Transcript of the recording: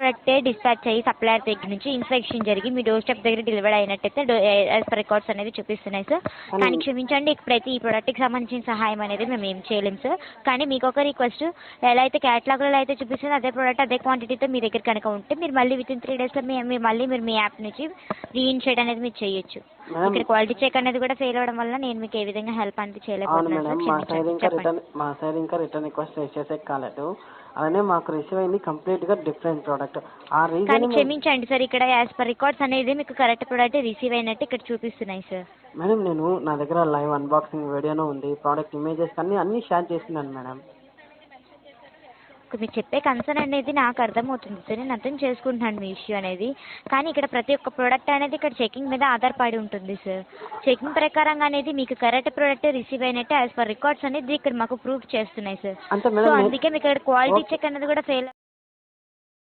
ప్రోడక్టే dispatch అయ్యి supplier దగ్గర నుంచి ఇన్స్పెక్షన్ జరిగి మీ డోర్ స్టెప్ దగ్గర డెలివరీ అయినట్టయితే యాజ్ పర్ రికార్డ్స్ అనేది చూపిస్తున్నాయి సార్. కానీ క్షమించండి, ప్రతి ఈ ప్రోడక్ట్కి సంబంధించిన సహాయం అనేది మేము ఏం చేయలేము సార్. కానీ మీకు ఒక రిక్వెస్ట్, ఎలా అయితే క్యాటలాగ్లో అయితే చూపిస్తుందో అదే ప్రోడక్ట్ అదే క్వాంటిటీతో మీ దగ్గర కనుక ఉంటే మీరు మళ్ళీ వితిన్ 3 డేస్లో మీరు మీ యాప్ నుంచి రీఇన్షేట్ అనేది మీరు చేయొచ్చు. ఇక్కడ క్వాలిటీ చెక్ అనేది కూడా ఫెయిల్ అవ్వడం వల్ల నేను మీకు ఏ విధంగా హెల్ప్ అనేది చేయలేకపోతున్నాను సార్. మా సైడ్ ఇంకా రిటర్న్ రిక్వెస్ట్ చేసే కాలేదు. అలానే మాకు రిసీవ్ అయింది కంప్లీట్గా డిఫరెంట్ ప్రోడక్ట్. ఆ కానీ రీజన్ క్షమించండి సార్, ఇక్కడ యాజ్ పర్ రికార్డ్స్ అనేది మీకు కరెక్ట్ ప్రోడక్ట్ రిసీవ్ అయినట్టు ఇక్కడ చూపిస్తున్నాయి సార్. మేడం నా దగ్గర లైవ్ అన్బాక్సింగ్ వీడియోనూ ఉంది, ప్రోడక్ట్ ఇమేజెస్ అన్నీ షేర్ చేస్తున్నాను మేడం. మీరు చెప్పే కన్సర్న్ అనేది నాకు అర్థమవుతుంది సార్, నేను అర్థం చేసుకుంటున్నాను మీ ఇష్యూ అనేది. కానీ ఇక్కడ ప్రతి ఒక్క ప్రోడక్ట్ అనేది ఇక్కడ చెకింగ్ మీద ఆధారపడి ఉంటుంది సార్. చెకింగ్ ప్రకారంగా అనేది మీకు కరెక్ట్ ప్రోడక్ట్ రిసీవ్ అయినట్టు యాజ్ పర్ రికార్డ్స్ అనేది ఇక్కడ మాకు ప్రూఫ్ చేస్తున్నాయి సార్. సో అందుకే మీకు ఇక్కడ క్వాలిటీ చెక్ అనేది కూడా ఫెయిల్